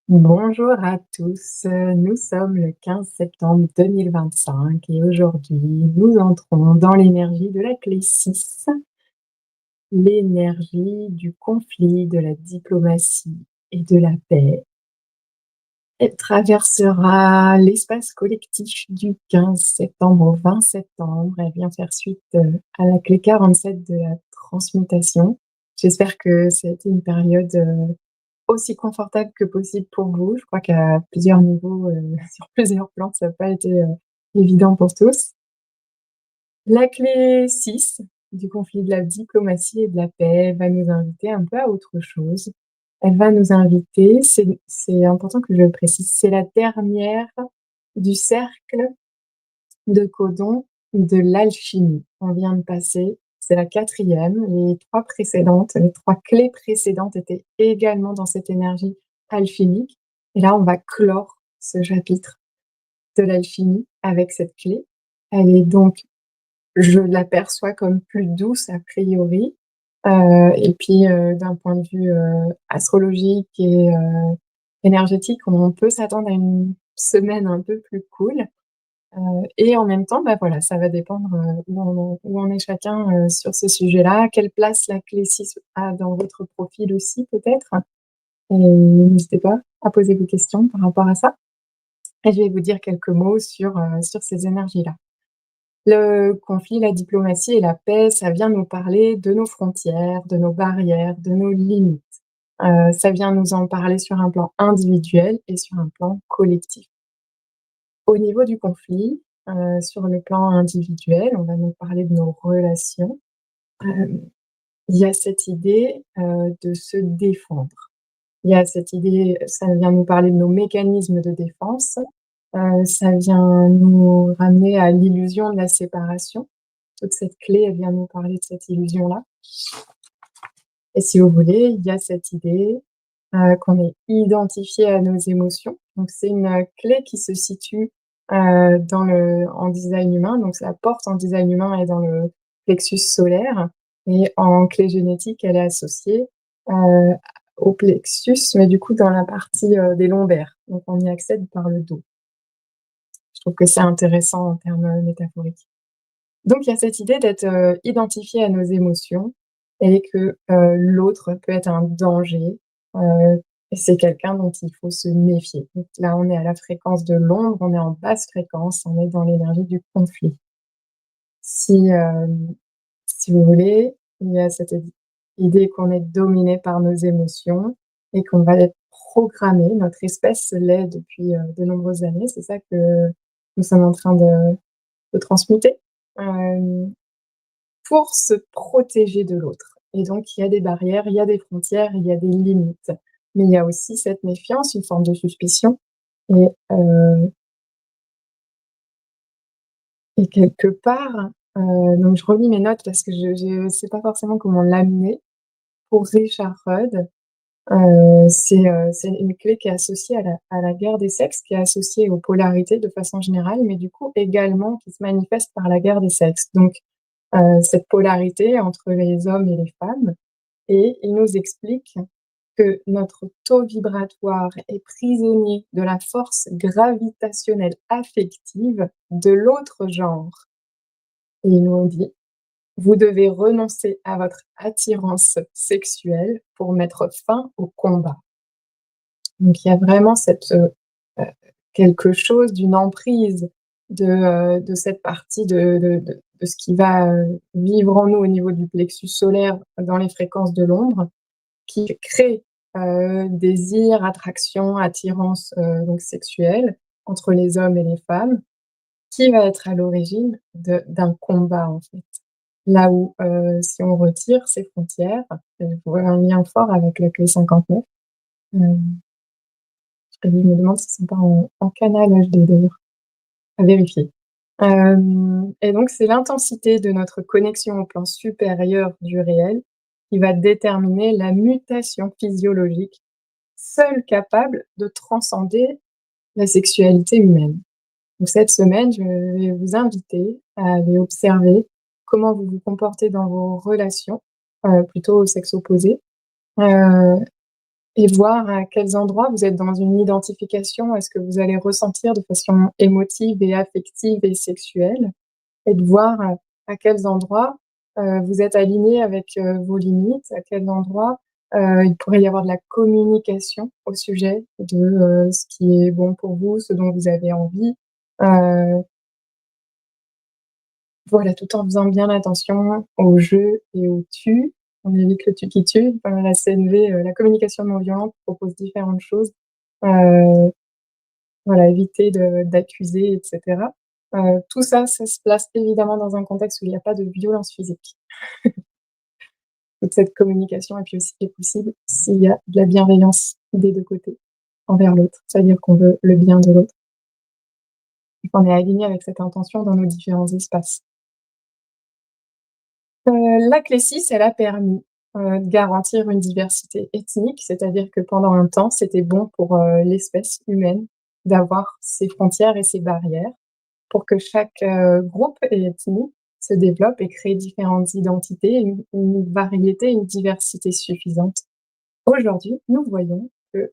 Bonjour à tous, nous sommes le 15 septembre 2025 et aujourd'hui nous entrons dans l'énergie de la clé 6, l'énergie du conflit, de la diplomatie et de la paix. Elle traversera l'espace collectif du 15 septembre au 20 septembre. Elle vient faire suite, à la clé 47 de la transmutation. J'espère que ça a été une période, aussi confortable que possible pour vous. Je crois qu'à plusieurs niveaux, sur plusieurs plans, ça n'a pas été, évident pour tous. La clé 6 du conflit de la diplomatie et de la paix va nous inviter un peu à autre chose. Elle va nous inviter, c'est important que je le précise, c'est la dernière du cercle de codon de l'alchimie. On vient de passer, c'est la quatrième. Les 3 précédentes, les 3 clés précédentes étaient également dans cette énergie alchimique et là, on va clore ce chapitre de l'alchimie avec cette clé. Elle est donc, je l'aperçois comme plus douce a priori, et puis, d'un point de vue, astrologique et énergétique, on peut s'attendre à une semaine un peu plus cool. Et en même temps, bah, voilà, ça va dépendre, où on est chacun, sur ce sujet-là. Quelle place la clé 6 a dans votre profil aussi peut-être? Et n'hésitez pas à poser vos questions par rapport à ça et je vais vous dire quelques mots sur ces énergies-là. Le conflit, la diplomatie et la paix, ça vient nous parler de nos frontières, de nos barrières, de nos limites. Ça vient nous en parler sur un plan individuel et sur un plan collectif. Au niveau du conflit, sur le plan individuel, on va donc parler de nos relations. Hem, il y a cette idée, de se défendre. Il y a cette idée, ça vient nous parler de nos mécanismes de défense, ça vient nous ramener à l'illusion de la séparation. Toute cette clé, elle vient nous parler de cette illusion-là et si vous voulez, il y a cette idée, qu'on est identifié à nos émotions. Donc c'est une, clé qui se situe, en design humain, donc la porte en design humain est dans le plexus solaire et en clé génétique, elle est associée, heu, au plexus, mais du coup dans la partie, des lombaires, donc on y accède par le dos. Je trouve que c'est intéressant en termes, métaphoriques. Donc il y a cette idée d'être, identifié à nos émotions et que, l'autre peut être un danger, et c'est quelqu'un dont il faut se méfier. Donc là, on est à la fréquence de l'ombre, on est en basse fréquence, on est dans l'énergie du conflit. Si, si vous voulez, il y a cette idée qu'on est dominé par nos émotions et qu'on va être programmé, notre espèce l'est depuis, de nombreuses années. C'est ça que nous sommes en train de transmuter. Hem Pour se protéger de l'autre et donc il y a des barrières, il y a des frontières, il y a des limites. Mais il y a aussi cette méfiance, une forme de suspicion et quelque part, donc je relis mes notes parce que je sais pas forcément comment l'amener. Pour Richard Rudd, c'est une clé qui est associée à la guerre des sexes, qui est associée aux polarités de façon générale, mais du coup également qui se manifeste par la guerre des sexes. Donc cette polarité entre les hommes et les femmes et il nous explique que notre taux vibratoire est prisonnier de la force gravitationnelle affective de l'autre genre et il nous dit: «Vous devez renoncer à votre attirance sexuelle pour mettre fin au combat». Donc il y a vraiment cette, heu, quelque chose d'une emprise de cette partie de ce qui va, vivre en nous au niveau du plexus solaire dans les fréquences de l'ombre qui crée, désir, attraction, attirance, donc sexuelle entre les hommes et les femmes, qui va être à l'origine d'un combat, en fait. Là où, si on retire ces frontières, je vois un lien fort avec la clé 59, hem, je me demande si c'est pas en canal HD d'ailleurs, à vérifier. Et donc c'est l'intensité de notre connexion au plan supérieur du réel qui va déterminer la mutation physiologique seule capable de transcender la sexualité humaine. Donc cette semaine, je vais vous inviter à aller observer comment vous vous comportez dans vos relations, plutôt au sexe opposé, heu et voir à quels endroits vous êtes dans une identification. Est-ce que vous allez ressentir de façon émotive et affective et sexuelle? Et de voir, à quels endroits, vous êtes aligné avec, vos limites, à quels endroits, il pourrait y avoir de la communication au sujet de, ce qui est bon pour vous, ce dont vous avez envie. Heu, voilà, tout en faisant bien attention au «je» et au «tu». On évite le «tu qui tue». La CNV, la communication non violente propose différentes choses. Heu Voilà, éviter de d'accuser et cetera. Tout ça, ça se place évidemment dans un contexte où il y a pas de violence physique. Toute cette communication est possible s'il y a de la bienveillance des 2 côtés envers l'autre. C'est-à-dire qu'on veut le bien de l'autre et qu'on est aligné avec cette intention dans nos différents espaces. La Clésis, elle a permis, de garantir une diversité ethnique, c'est-à-dire que pendant un temps, c'était bon pour, l'espèce humaine d'avoir ses frontières et ses barrières, pour que chaque, groupe et ethnie se développe et crée différentes identités, une variété, une diversité suffisante. Aujourd'hui, nous voyons que,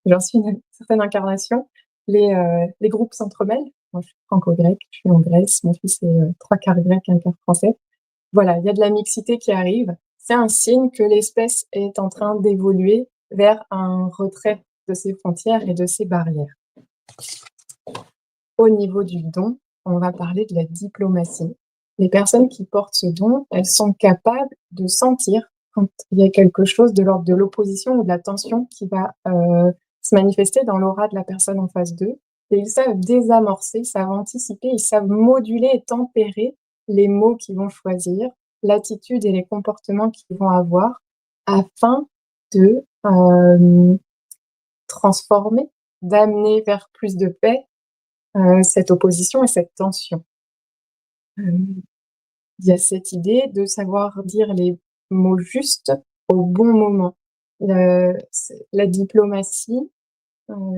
j'en suis une certaine incarnation, les groupes s'entremêlent. Moi, je suis franco-grecque, je suis en Grèce, mon fils est, 3/4 grec, 1/4 français. Voilà, il y a de la mixité qui arrive. C'est un signe que l'espèce est en train d'évoluer vers un retrait de ses frontières et de ses barrières. Au niveau du don, on va parler de la diplomatie. Les personnes qui portent ce don, elles sont capables de sentir quand il y a quelque chose de l'ordre de l'opposition ou de la tension qui va, se manifester dans l'aura de la personne en face d'eux, et ils savent désamorcer, ils savent anticiper, ils savent moduler et tempérer les mots qu'ils vont choisir, l'attitude et les comportements qu'ils vont avoir afin de, transformer, d'amener vers plus de paix, cette opposition et cette tension. Hem, il y a cette idée de savoir dire les mots justes au bon moment. C'est la diplomatie,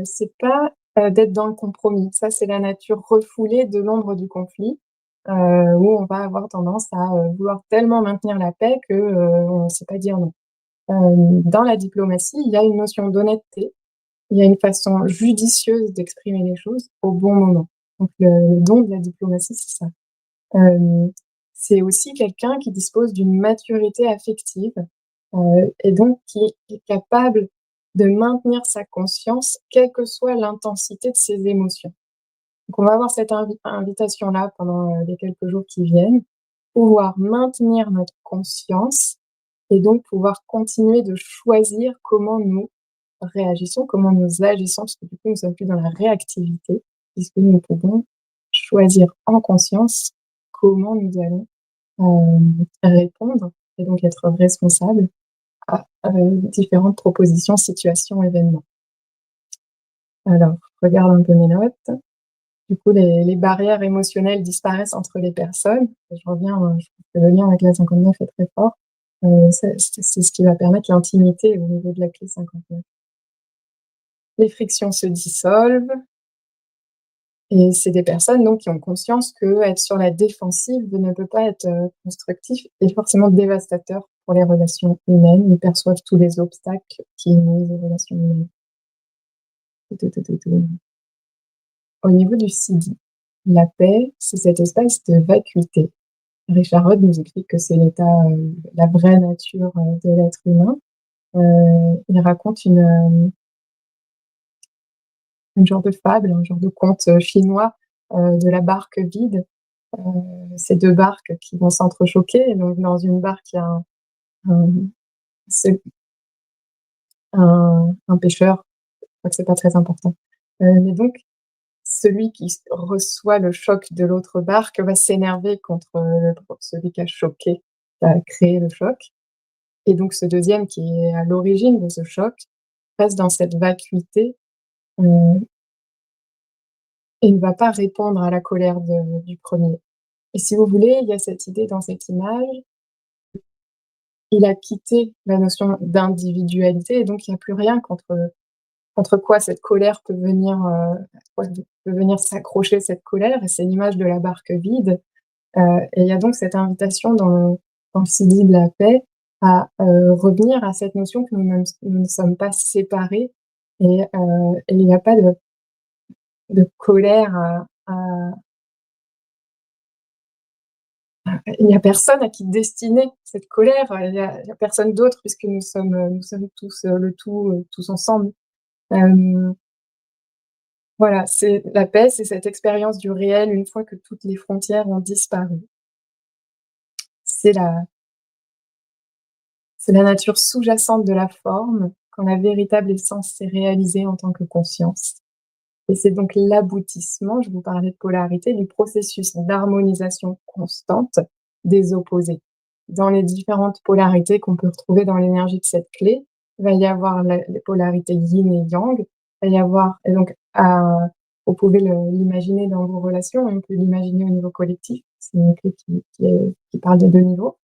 c'est pas, d'être dans le compromis. Ça, c'est la nature refoulée de l'ombre du conflit, où on va avoir tendance à, vouloir tellement maintenir la paix que, on ne sait pas dire non. Dans la diplomatie, il y a une notion d'honnêteté, il y a une façon judicieuse d'exprimer les choses au bon moment. Donc le don de la diplomatie, c'est ça. Hem, c'est aussi quelqu'un qui dispose d'une maturité affective, et donc qui est capable de maintenir sa conscience, quelle que soit l'intensité de ses émotions. Donc on va avoir cette invitation-là pendant, les quelques jours qui viennent, pouvoir maintenir notre conscience et donc pouvoir continuer de choisir comment nous réagissons, comment nous agissons, parce que du coup, nous ne sommes plus dans la réactivité, puisque nous pouvons choisir en conscience comment nous allons, répondre et donc être responsables à, différentes propositions, situations, événements. Alors, je regarde un peu mes notes. Du coup, les barrières émotionnelles disparaissent entre les personnes. Et je reviens, je trouve que le lien avec la 59 est très fort. C'est ce qui va permettre l'intimité au niveau de la clé 59. Les frictions se dissolvent et c'est des personnes donc qui ont conscience qu'être sur la défensive ne peut pas être, constructif et forcément dévastateur pour les relations humaines. Ils perçoivent tous les obstacles qui nuisent aux relations humaines. Au niveau du sidi, la paix, c'est cet espace de vacuité. Richard Rod nous explique que c'est l'état, la vraie nature, de l'être humain. Il raconte une genre de fable, un genre de conte, chinois, de la barque vide. Ces 2 barques qui vont s'entrechoquer et donc dans une barque, il y a un c'est un pêcheur, je crois que c'est pas très important. Mais donc celui qui reçoit le choc de l'autre barque va s'énerver contre, celui qui a choqué, qui a créé le choc, et donc ce deuxième qui est à l'origine de ce choc reste dans cette vacuité, heu et ne va pas répondre à la colère de du premier. Et si vous voulez, il y a cette idée dans cette image, il a quitté la notion d'individualité et donc il y a plus rien contre quoi cette colère peut venir, quoi peut venir s'accrocher cette colère, et c'est l'image de la barque vide. Et il y a donc cette invitation dans le sidi de la paix à, revenir à cette notion que nous ne sommes pas séparés et il n'y a pas de colère il n'y a personne à qui destiner cette colère, il y a personne d'autre puisque nous sommes tous, le tout, tous ensemble. Hem, voilà, c'est la paix, c'est cette expérience du réel une fois que toutes les frontières ont disparu. C'est la c'est la nature sous-jacente de la forme, quand la véritable essence s'est réalisée en tant que conscience. Et c'est donc l'aboutissement, je vous parlais de polarité, du processus d'harmonisation constante des opposés. Dans les différentes polarités qu'on peut retrouver dans l'énergie de cette clé, il va y avoir les polarités yin et yang, il va y avoir et donc vous pouvez l'imaginer dans vos relations, on peut l'imaginer au niveau collectif, c'est une clé qui parle de 2 niveaux.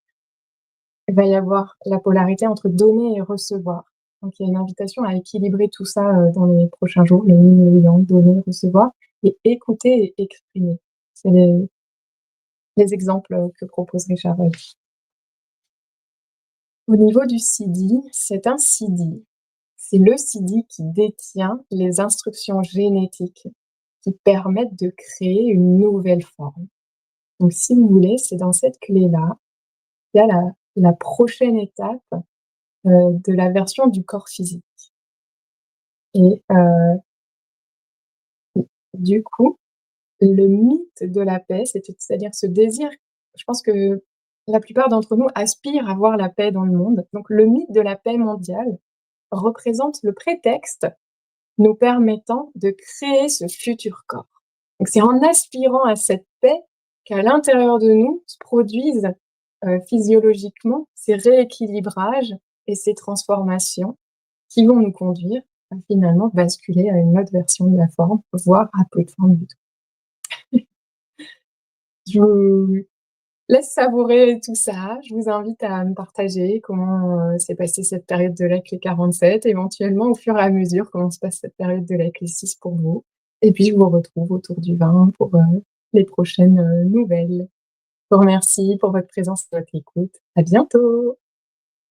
Il va y avoir la polarité entre donner et recevoir. Donc il y a une invitation à équilibrer tout ça, dans les prochains jours, le yin et le yang, donner, recevoir et écouter et exprimer. C'est les exemples, que propose Richard Rogers. Au niveau du sidi, c'est un sidi. C'est le sidi qui détient les instructions génétiques qui permettent de créer une nouvelle forme. Donc si vous voulez, c'est dans cette clé-là, il y a la prochaine étape, de la version du corps physique. Et du coup, le mythe de la paix, c'est-à-dire ce désir, je pense que la plupart d'entre nous aspirent à voir la paix dans le monde. Donc le mythe de la paix mondiale représente le prétexte nous permettant de créer ce futur corps. Donc c'est en aspirant à cette paix qu'à l'intérieur de nous se produisent, physiologiquement ces rééquilibrages et ces transformations qui vont nous conduire à finalement basculer à une autre version de la forme, voire à peu de forme du tout. Je vous laisse savourer tout ça. Je vous invite à me partager comment, s'est passée cette période de la clé 47, éventuellement au fur et à mesure, comment se passe cette période de la clé 6 pour vous. Et puis je vous retrouve autour du vin pour, les prochaines, nouvelles. Je vous remercie pour votre présence et votre écoute. À bientôt!